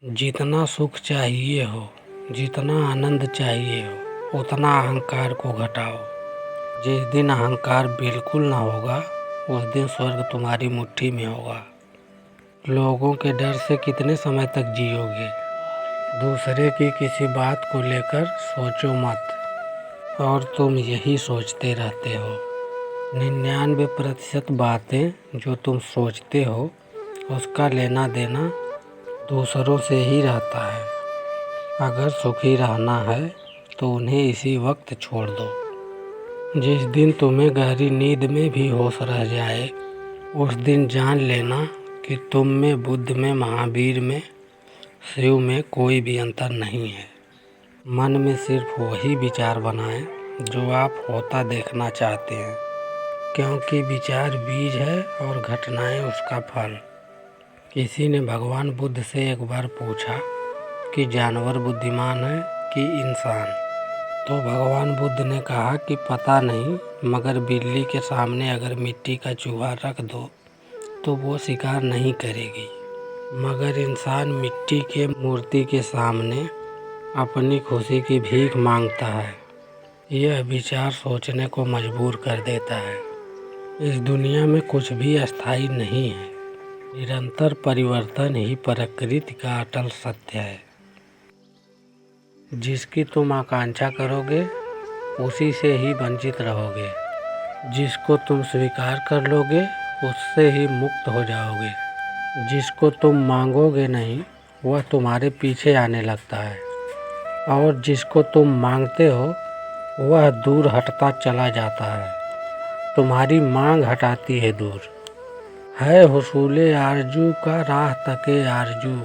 जितना सुख चाहिए हो, जितना आनंद चाहिए हो, उतना अहंकार को घटाओ। जिस दिन अहंकार बिल्कुल ना होगा, उस दिन स्वर्ग तुम्हारी मुट्ठी में होगा। लोगों के डर से कितने समय तक जियोगे? दूसरे की किसी बात को लेकर सोचो मत, और तुम यही सोचते रहते हो। 99% बातें जो तुम सोचते हो, उसका लेना देना दूसरों से ही रहता है। अगर सुखी रहना है तो उन्हें इसी वक्त छोड़ दो। जिस दिन तुम्हें गहरी नींद में भी होश रह जाए, उस दिन जान लेना कि तुम में, बुद्ध में, महावीर में, शिव में कोई भी अंतर नहीं है। मन में सिर्फ वही विचार बनाएं जो आप होता देखना चाहते हैं, क्योंकि विचार बीज है और घटनाएं उसका फल। किसी ने भगवान बुद्ध से एक बार पूछा कि जानवर बुद्धिमान है कि इंसान? तो भगवान बुद्ध ने कहा कि पता नहीं, मगर बिल्ली के सामने अगर मिट्टी का चूहा रख दो तो वो शिकार नहीं करेगी, मगर इंसान मिट्टी के मूर्ति के सामने अपनी खुशी की भीख मांगता है। यह विचार सोचने को मजबूर कर देता है। इस दुनिया में कुछ भी अस्थायी नहीं है। निरंतर परिवर्तन ही प्रकृति का अटल सत्य है। जिसकी तुम आकांक्षा करोगे, उसी से ही वंचित रहोगे। जिसको तुम स्वीकार कर लोगे, उससे ही मुक्त हो जाओगे। जिसको तुम मांगोगे नहीं, वह तुम्हारे पीछे आने लगता है, और जिसको तुम मांगते हो, वह दूर हटता चला जाता है। तुम्हारी मांग हटाती है दूर। है हुसूले आरजू का राह तके आरजू।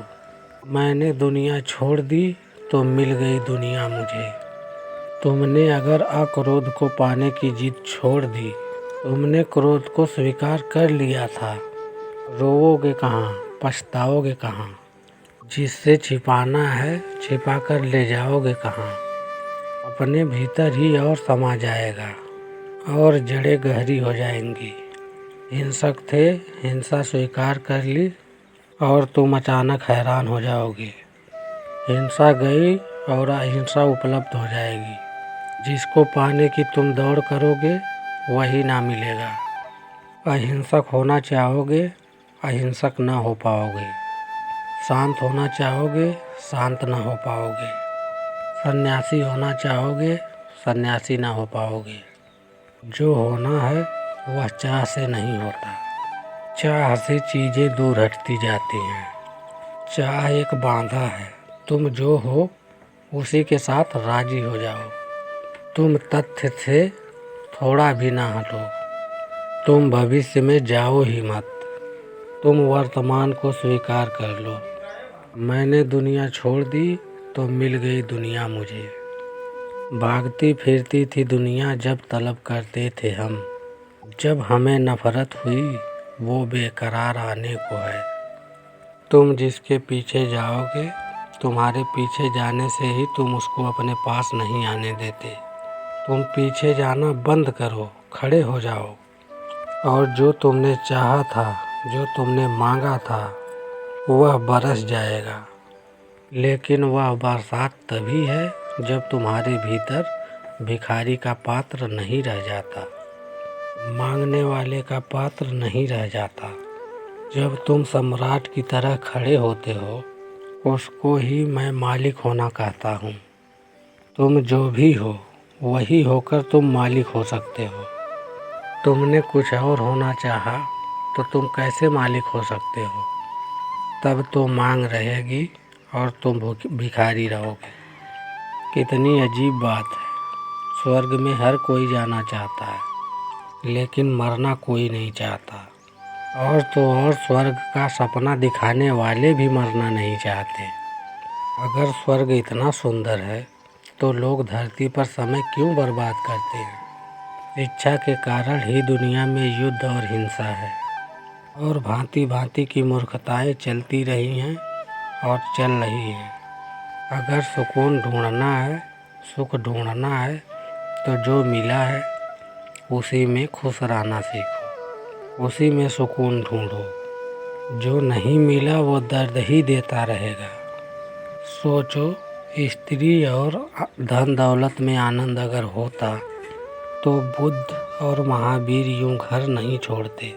मैंने दुनिया छोड़ दी तो मिल गई दुनिया मुझे। तुमने अगर अक्रोध को पाने की जिद छोड़ दी, तुमने क्रोध को स्वीकार कर लिया था, रोओगे कहाँ, पछताओगे कहाँ? जिससे छिपाना है, छिपा कर ले जाओगे कहाँ? अपने भीतर ही और समा जाएगा, और जड़ें गहरी हो जाएंगी। हिंसक थे, हिंसा स्वीकार कर ली, और तुम अचानक हैरान हो जाओगे। हिंसा गई और अहिंसा उपलब्ध हो जाएगी। जिसको पाने की तुम दौड़ करोगे, वही ना मिलेगा। अहिंसक होना चाहोगे, अहिंसक ना हो पाओगे। शांत होना चाहोगे, शांत ना हो पाओगे। सन्यासी होना चाहोगे, सन्यासी ना हो पाओगे। जो होना है वह चाह से नहीं होता। चाह से चीज़ें दूर हटती जाती हैं। चाह एक बांधा है। तुम जो हो उसी के साथ राजी हो जाओ। तुम तथ्य से थोड़ा भी ना हटो। तुम भविष्य में जाओ ही मत। तुम वर्तमान को स्वीकार कर लो। मैंने दुनिया छोड़ दी तो मिल गई दुनिया मुझे। भागती फिरती थी दुनिया जब तलब करते थे हम। जब हमें नफरत हुई, वो बेकरार आने को है। तुम जिसके पीछे जाओगे, तुम्हारे पीछे जाने से ही तुम उसको अपने पास नहीं आने देते। तुम पीछे जाना बंद करो, खड़े हो जाओ, और जो तुमने चाहा था, जो तुमने मांगा था, वह बरस जाएगा। लेकिन वह बरसात तभी है जब तुम्हारे भीतर भिखारी का पात्र नहीं रह जाता, मांगने वाले का पात्र नहीं रह जाता। जब तुम सम्राट की तरह खड़े होते हो, उसको ही मैं मालिक होना कहता हूँ। तुम जो भी हो, वही होकर तुम मालिक हो सकते हो। तुमने कुछ और होना चाहा तो तुम कैसे मालिक हो सकते हो? तब तो मांग रहेगी और तुम भिखारी रहोगे। कितनी अजीब बात है। स्वर्ग में हर कोई जाना चाहता है, लेकिन मरना कोई नहीं चाहता। और तो और स्वर्ग का सपना दिखाने वाले भी मरना नहीं चाहते। अगर स्वर्ग इतना सुंदर है तो लोग धरती पर समय क्यों बर्बाद करते हैं? इच्छा के कारण ही दुनिया में युद्ध और हिंसा है, और भांति भांति की मूर्खताएं चलती रही हैं और चल रही हैं। अगर सुकून ढूंढना है, सुख ढूंढना है, तो जो मिला है उसी में खुश रहना सीखो, उसी में सुकून ढूंढो। जो नहीं मिला वो दर्द ही देता रहेगा। सोचो, स्त्री और धन दौलत में आनंद अगर होता तो बुद्ध और महावीर यूं घर नहीं छोड़ते।